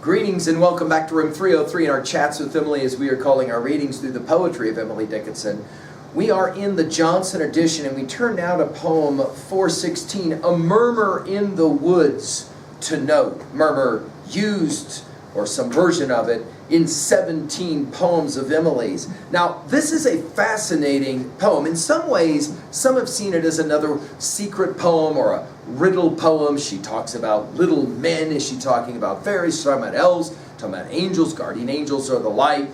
Greetings and welcome back to room 303 in our chats with Emily, as we are calling our readings through the poetry of Emily Dickinson. We are in the Johnson edition, and we turn now to poem 416, A Murmur in the Woods, to note. Murmur used, or some version of it, in 17 poems of Emily's. Now, this is a fascinating poem. In some ways, some have seen it as another secret poem or a riddle poem. She talks about little men. Is she talking about fairies? She's talking about elves, talking about angels, guardian angels, or the like.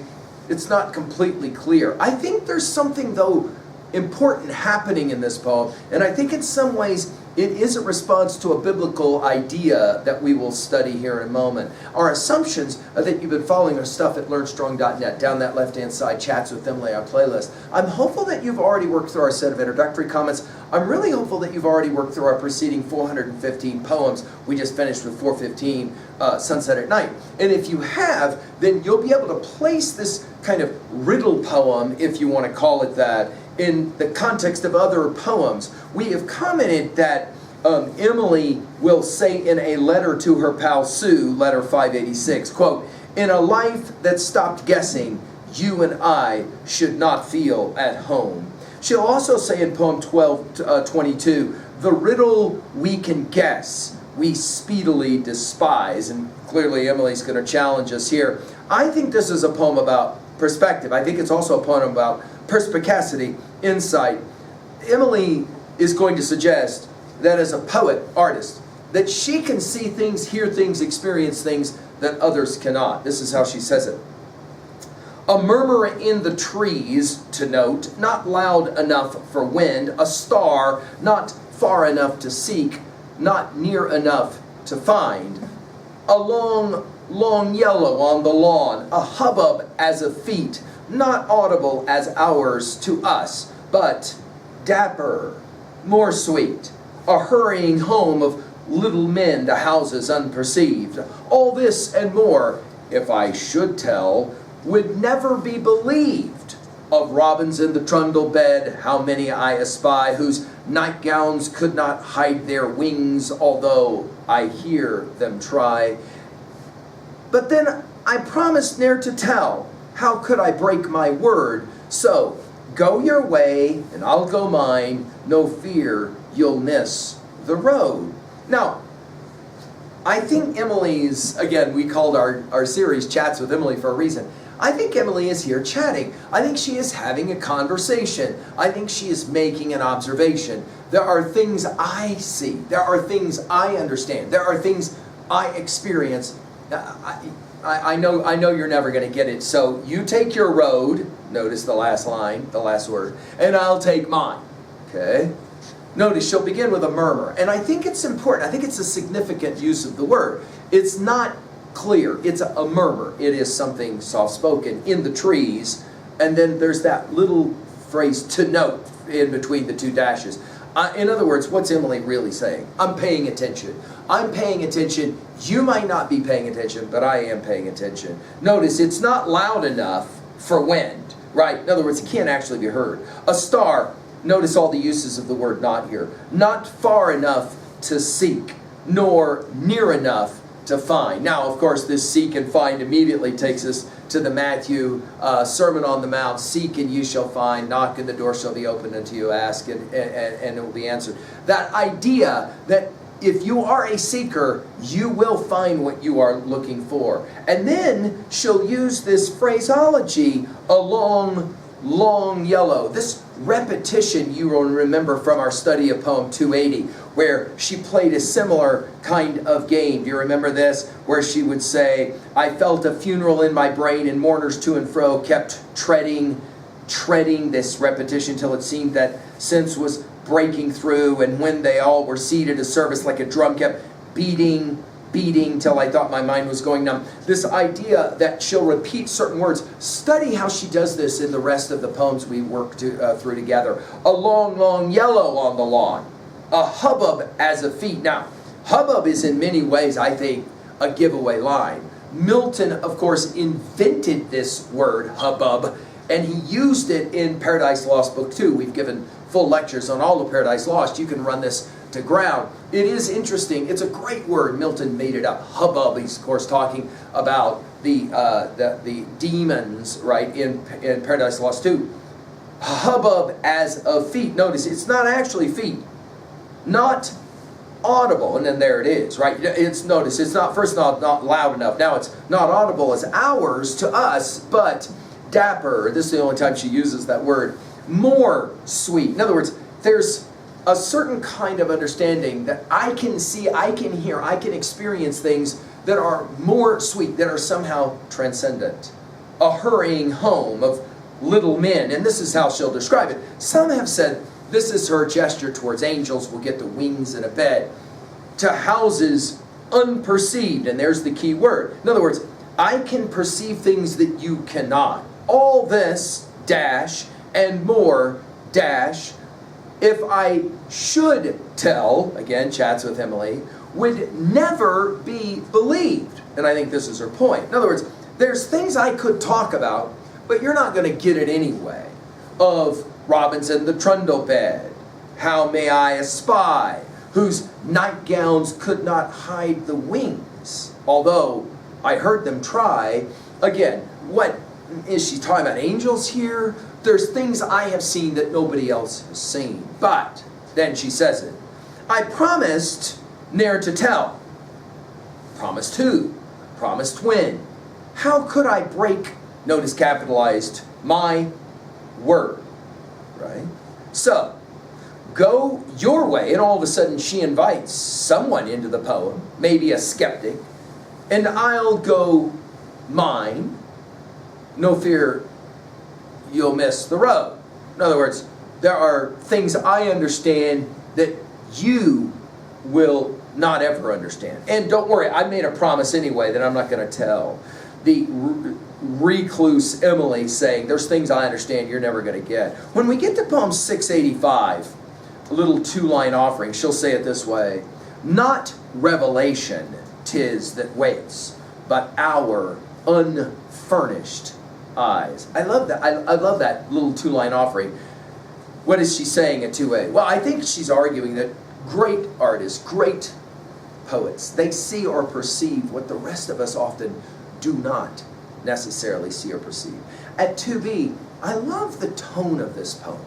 It's not completely clear. I think there's something, though, important happening in this poem, and I think in some ways it is a response to a biblical idea that we will study here in a moment. Our assumptions are that you've been following our stuff at learnstrong.net, down that left-hand side, Chats with Emily, our playlist. I'm hopeful that you've already worked through our set of introductory comments. I'm really hopeful that you've already worked through our preceding 415 poems. We just finished with 415, Sunset at Night. And if you have, then you'll be able to place this kind of riddle poem, if you want to call it that, in the context of other poems. We have commented that Emily will say in a letter to her pal Sue, letter 586, quote, "In a life that stopped guessing, you and I should not feel at home." She'll also say in poem 1222, "The riddle we can guess, we speedily despise." And clearly Emily's going to challenge us here. I think this is a poem about perspective. I think it's also a poem about perspicacity, insight. Emily is going to suggest that as a poet, artist, that she can see things, hear things, experience things that others cannot. This is how she says it. A murmur in the trees, to note, not loud enough for wind, a star not far enough to seek, not near enough to find, a long yellow on the lawn, a hubbub as of feet, not audible as ours to us, but dapper, more sweet, a hurrying home of little men to houses unperceived. All this and more, if I should tell, would never be believed. Of robins in the trundle bed, how many I espy, whose nightgowns could not hide their wings, although I hear them try. But then I promised ne'er to tell. How could I break my word? So, go your way, and I'll go mine. No fear, you'll miss the road. Now, I think Emily's, again, we called our series Chats with Emily for a reason. I think Emily is here chatting. I think she is having a conversation. I think she is making an observation. There are things I see. There are things I understand. There are things I experience. I know you're never going to get it. So you take your road, notice the last line, the last word, and I'll take mine. Okay? Notice she'll begin with a murmur. And I think it's important. I think it's a significant use of the word. It's not clear. It's a murmur. It is something soft-spoken in the trees. And then there's that little phrase, to note, in between the two dashes. In other words, what's Emily really saying? I'm paying attention. I'm paying attention. You might not be paying attention, but I am paying attention. Notice it's not loud enough for wind, right? In other words, it can't actually be heard. A star, notice all the uses of the word not here. Not far enough to seek, nor near enough to find. Now, of course, this seek and find immediately takes us to the Matthew Sermon on the Mount. Seek and you shall find, knock and the door shall be opened unto you, ask and it will be answered. That idea that if you are a seeker, you will find what you are looking for. And then she'll use this phraseology, a long yellow. This repetition you will remember from our study of poem 280, where she played a similar kind of game. Do you remember this? Where she would say, I felt a funeral in my brain, and mourners to and fro kept treading this repetition till it seemed that sense was breaking through, and when they all were seated, a service like a drum kept beating till I thought my mind was going numb. This idea that she'll repeat certain words. Study how she does this in the rest of the poems we work through together. A long yellow on the lawn. A hubbub as of feet. Now, hubbub is in many ways, I think, a giveaway line. Milton, of course, invented this word, hubbub, and he used it in Paradise Lost Book 2. We've given full lectures on all of Paradise Lost. You can run this to ground. It is interesting. It's a great word. Milton made it up. Hubbub. He's, of course, talking about the demons, right, in Paradise Lost 2. Hubbub as of feet. Notice, it's not actually feet. Not audible, and then there it is, right? Notice, it's not, first not loud enough. Now it's not audible as ours to us, but dapper. This is the only time she uses that word. More sweet. In other words, there's a certain kind of understanding that I can see, I can hear, I can experience things that are more sweet, that are somehow transcendent. A hurrying home of little men, and this is how she'll describe it. Some have said this is her gesture towards angels will get the wings in a bed, to houses unperceived, and there's the key word. In other words, I can perceive things that you cannot. All this, dash, and more, dash, if I should tell, again, chats with Emily, would never be believed. And I think this is her point. In other words, there's things I could talk about, but you're not going to get it anyway. Of Robinson the trundle bed, how may I espy, whose nightgowns could not hide the wings, although I heard them try. Again, what is she talking about? Angels here? There's things I have seen that nobody else has seen. But then she says it. I promised ne'er to tell. Promised who? Promised when? How could I break, notice capitalized, my word? Right? So, go your way, and all of a sudden she invites someone into the poem, maybe a skeptic, and I'll go mine. No fear you'll miss the road. In other words, there are things I understand that you will not ever understand. And don't worry, I made a promise anyway that I'm not going to tell. The recluse Emily saying, there's things I understand you're never going to get. When we get to poem 685, a little two-line offering, she'll say it this way: not revelation 'tis that waits, but our unfurnished eyes. I love that. I love that little two-line offering. What is she saying at 2a? Well, I think she's arguing that great artists, great poets, they see or perceive what the rest of us often do not necessarily see or perceive. At 2b, I love the tone of this poem.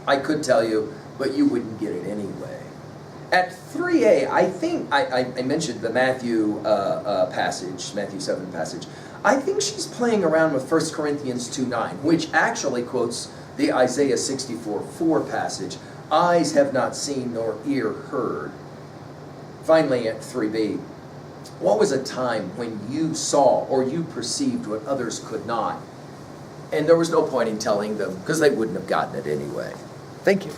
I could tell you, but you wouldn't get it anyway. At 3a, I think, I mentioned the Matthew passage, Matthew 7 passage. I think she's playing around with 1 Corinthians 2:9, which actually quotes the Isaiah 64:4 passage. Eyes have not seen nor ear heard. Finally, at 3b, what was a time when you saw or you perceived what others could not? And there was no point in telling them because they wouldn't have gotten it anyway. Thank you.